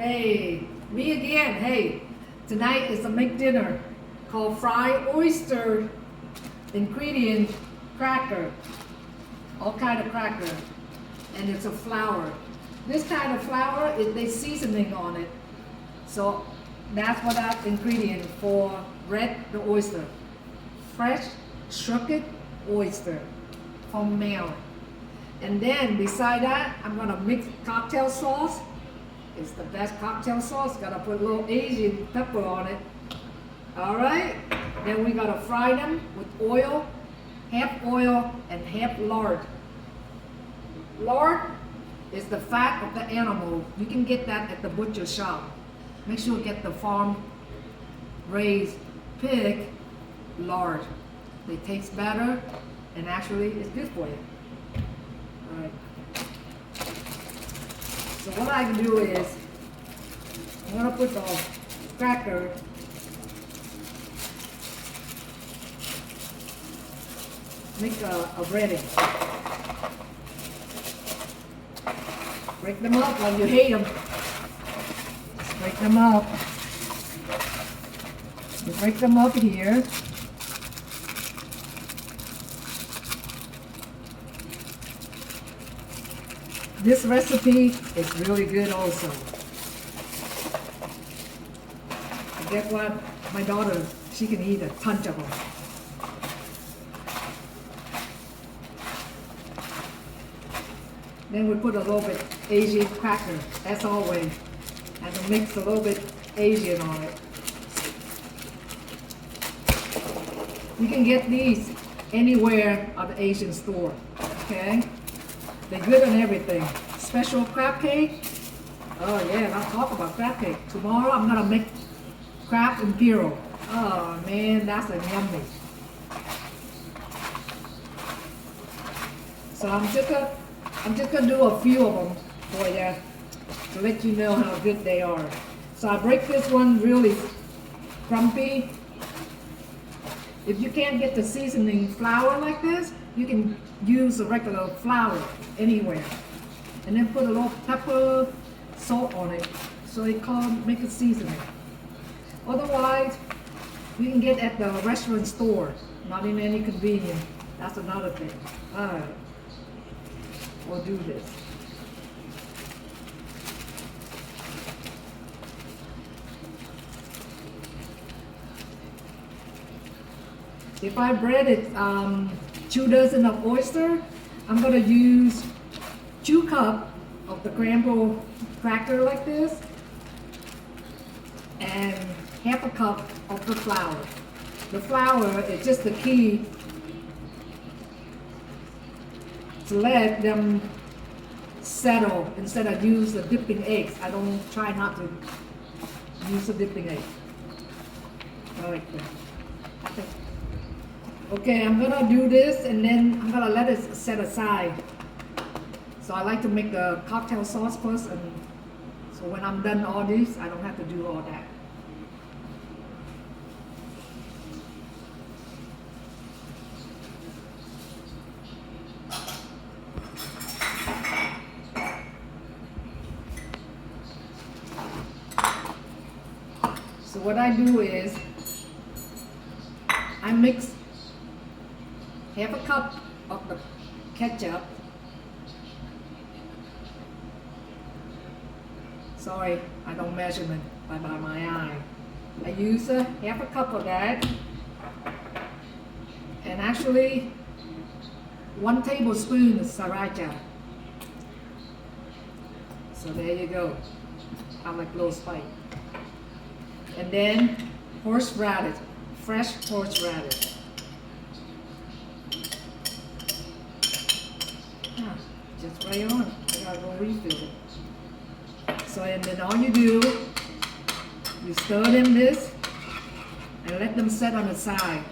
Hey, me again. Hey, tonight is a make dinner called fried oyster ingredient cracker. All kind of cracker. And it's a flour. This kind of flour, they seasoning on it. So that's what that ingredient for the oyster. Fresh shucked oyster from Maryland. And then beside that, I'm gonna mix cocktail sauce. It's the best cocktail sauce. Gotta put a little Asian pepper on it. All right. Then we gotta fry them with oil and half lard. Lard is the fat of the animal. You can get that at the butcher shop. Make sure you get the farm raised pig lard. They taste better and actually it's good for you. All right. So what I can do is, I'm gonna put the cracker make a breading. Break them up when you hate them. Just break them up. You break them up here. This recipe is really good also. And guess what? My daughter, she can eat a ton of them. Then we put a little bit Asian cracker, as always. And to mix a little bit Asian on it. You can get these anywhere at the Asian store, okay? They're good on everything. Special crab cake. Oh yeah, I'll talk about crab cake. Tomorrow I'm gonna make crab imperial. Oh man, that's a yummy. So I'm just gonna do a few of them for you to let you know how good they are. So I break this one really crumpy. If you can't get the seasoning flour like this, you can use a regular flour anywhere. And then put a little pepper, salt on it, so it can make a seasoning. Otherwise, you can get at the restaurant store, not in any convenience. That's another thing. Alright, we'll do this. If I breaded 2 dozen of oyster, I'm gonna use 2 cups of the scrambled cracker like this, and half a cup of the flour. The flour is just the key to let them settle instead of use the dipping eggs. I don't try not to use the dipping egg. I like that. Okay, I'm gonna do this and then I'm gonna let it set aside. So I like to make the cocktail sauce first, and so when I'm done all this, I don't have to do all that. So what I do is, I mix half a cup of the ketchup. Sorry, I don't measurement by my eye. I use half a cup of that. And actually, 1 tablespoon of sriracha. So there you go. I like low spice. And then horseradish, fresh horseradish. Just right on. I gotta go refill it. So and then all you do, you stir them this and let them set on the side.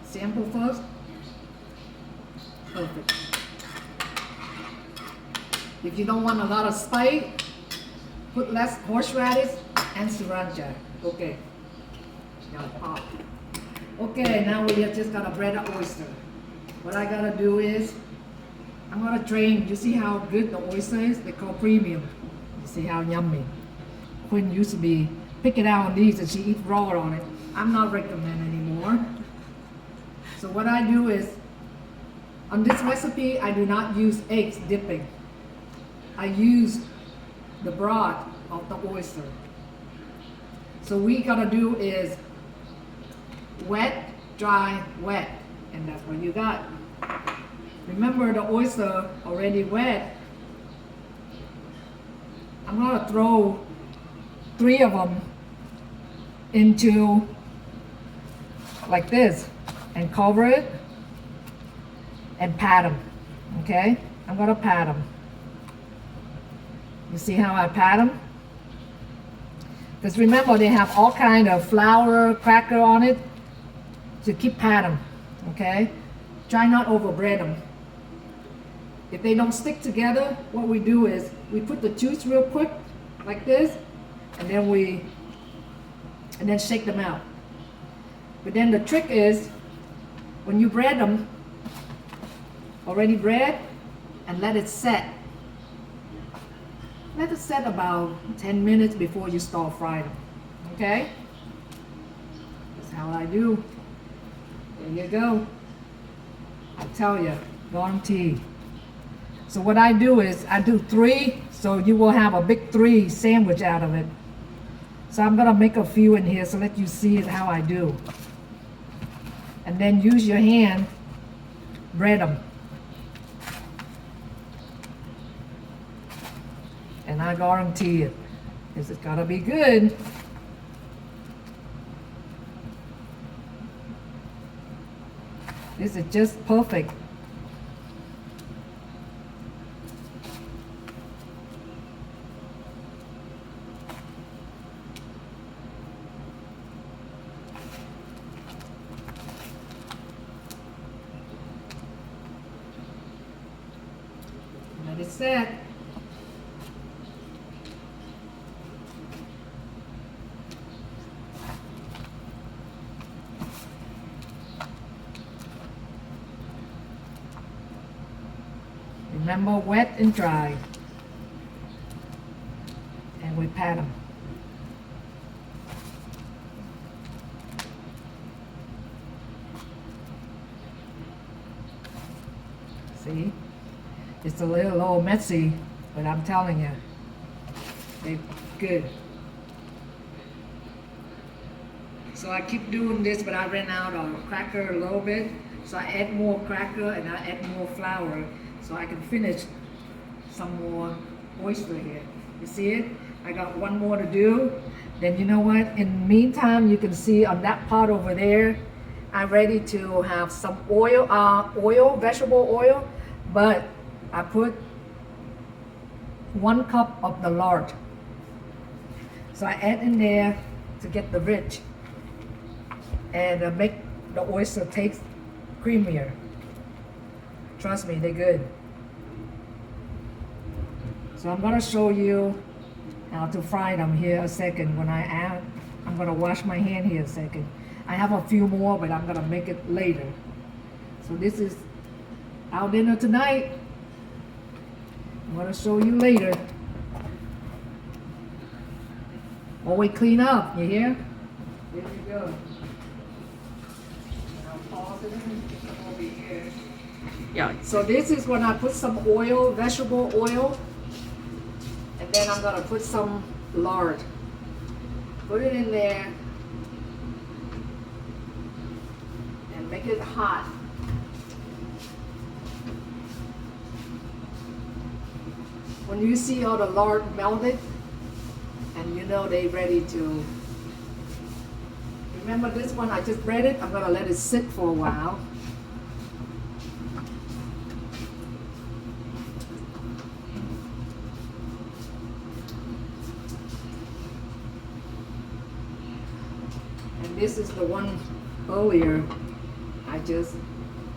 Sample first. Perfect. If you don't want a lot of spice, put less horseradish and sriracha. Okay. Now pop. Okay, now we have just got a breaded oyster. what I gotta do is, I'm gonna drain. You see how good the oyster is? They call premium. You see how yummy. Quinn used to be pick it out on these and she eat raw on it. I'm not recommending anymore. So what I do is, on this recipe, I do not use eggs dipping. I use the broth of the oyster. So we gotta do is wet, dry, wet, and that's what you got. Remember the oyster already wet. I'm gonna throw 3 of them into like this and cover it and pat them. Okay, I'm gonna pat them. You see how I pat them? Because remember they have all kind of flour, cracker on it. So keep pat them. Okay, try not overbread them. If they don't stick together, what we do is we put the juice real quick like this, and then shake them out. But then the trick is when you bread them, already bread, and let it set. Let it set about 10 minutes before you start frying them. Okay? That's how I do. There you go. I tell you, guarantee. So what I do is I do 3, so you will have a big 3 sandwich out of it. So I'm gonna make a few in here so let you see how I do. And then use your hand, bread them. And I guarantee it, it's gotta be good. This is just perfect. Let it set. Remember, wet and dry. And we pat them. See? It's a little messy, but I'm telling you, they're good. So I keep doing this, but I ran out of cracker a little bit. So I add more cracker and I add more flour so I can finish some more oyster here. You see it? I got one more to do. Then you know what? In the meantime, you can see on that pot over there, I'm ready to have some oil, vegetable oil, but I put 1 cup of the lard. So I add in there to get the rich and make the oyster taste creamier. Trust me, they're good. So I'm gonna show you how to fry them here a second. When I add, I'm gonna wash my hand here a second. I have a few more, but I'm gonna make it later. So this is our dinner tonight. I'm gonna show you later. Always clean up, you hear? There you go. I'll pause it and come over here. Yeah. So this is when I put some oil, vegetable oil, and then I'm gonna put some lard. Put it in there and make it hot. When you see all the lard melted, and you know they're ready to. Remember this one, I just bread it. I'm gonna let it sit for a while. And this is the one earlier. I just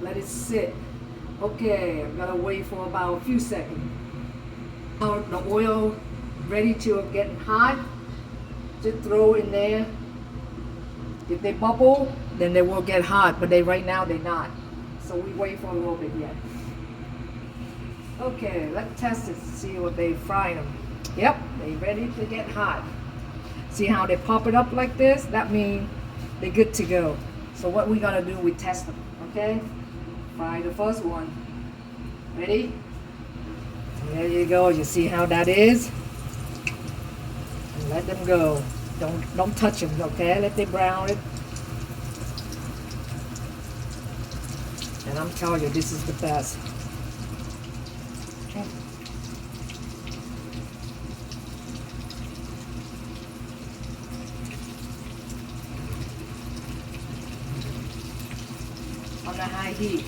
let it sit. Okay, I'm gonna wait for about a few seconds. Now the oil ready to get hot, just throw in there. If they bubble, then they will get hot, but right now they're not. So we wait for a little bit yet. Okay, let's test it to see what they fry them. Yep, they ready to get hot. See how they pop it up like this? That means they're good to go. So what we gotta do, we test them, okay? Fry the first one. Ready? There you go. You see how that is? And let them go. Don't touch them, okay? Let them brown it. And I'm telling you, this is the best. Okay. On the high heat.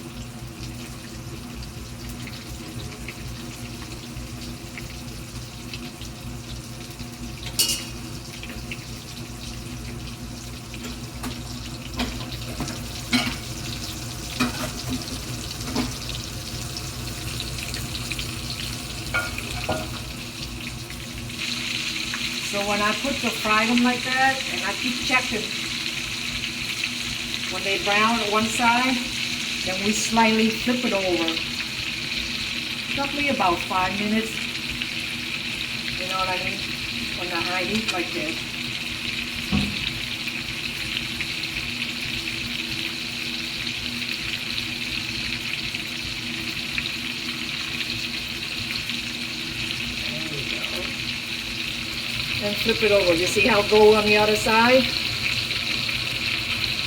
So when I fry them like that, and I keep checking, when they brown on one side, then we slightly flip it over. Roughly about 5 minutes. You know what I mean? On the high heat like this. And flip it over. You see how gold on the other side?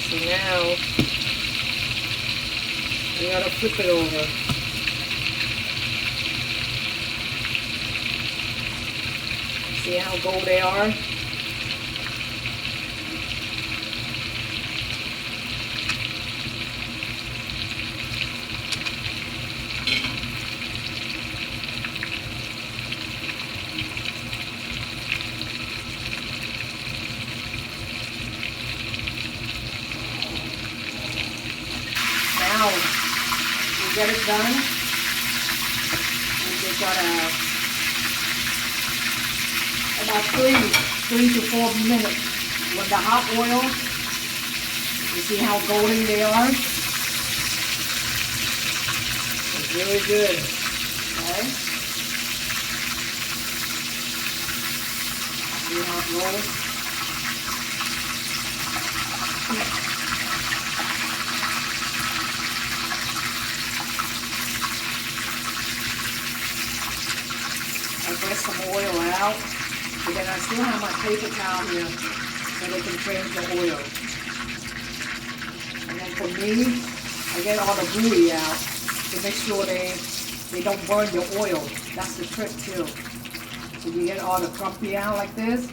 So now you gotta flip it over. See how gold they are? Now, we get it done. We just gotta about 3 to 4 minutes with the hot oil. You see how golden they are? It's really good. Okay. See how it rolls? I press some oil out, but then I still have my paper towel here so they can change the oil. And then for me, I get all the gooey out to make sure they don't burn your oil. That's the trick too. So you get all the crumpy out like this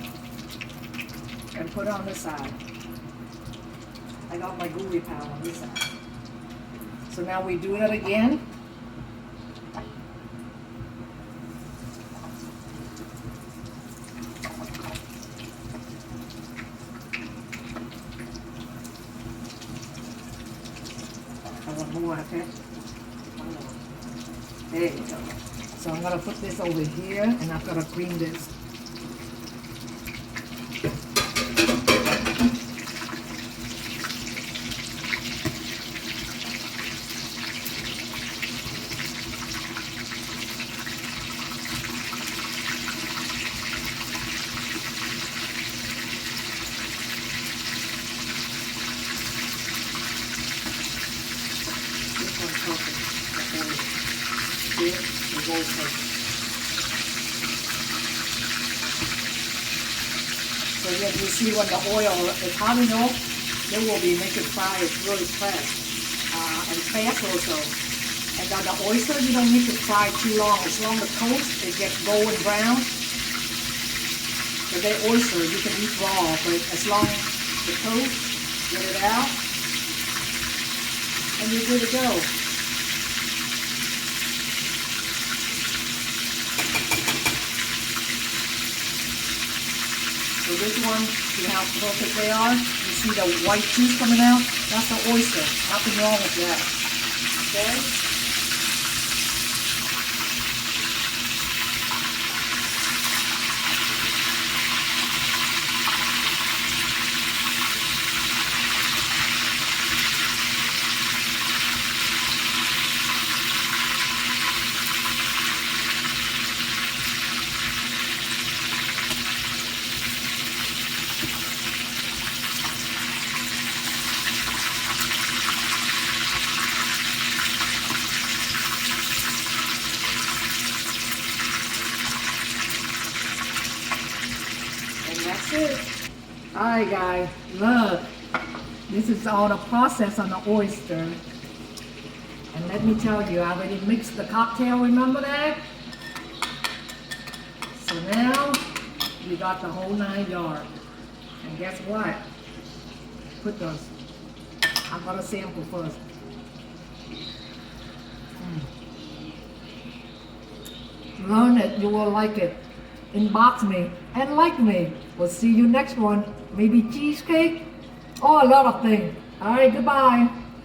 and put it on the side. I got my gooey pile on this side. So now we do that again. I want more, okay? There you go. So I'm gonna put this over here and I'm gonna cream this. So as you see when the oil is hot enough, they will be making fry really fast and fast also. And then the oyster, you don't need to fry too long. As long as the toast, it gets golden brown. So the oyster, you can eat raw, but as long as the toast, get it out, and you're good to go. So this one, see how perfect they are? You see the white juice coming out? That's the oyster. Nothing wrong with that. Okay? Alright guys, look. This is all the process on the oyster. And let me tell you, I already mixed the cocktail, remember that? So now, we got the whole 9 yards. And guess what? Put those. I'm gonna sample first. Learn it, you will like it. Inbox me and like me. We'll see you next one. Maybe cheesecake or a lot of things. Alright, goodbye.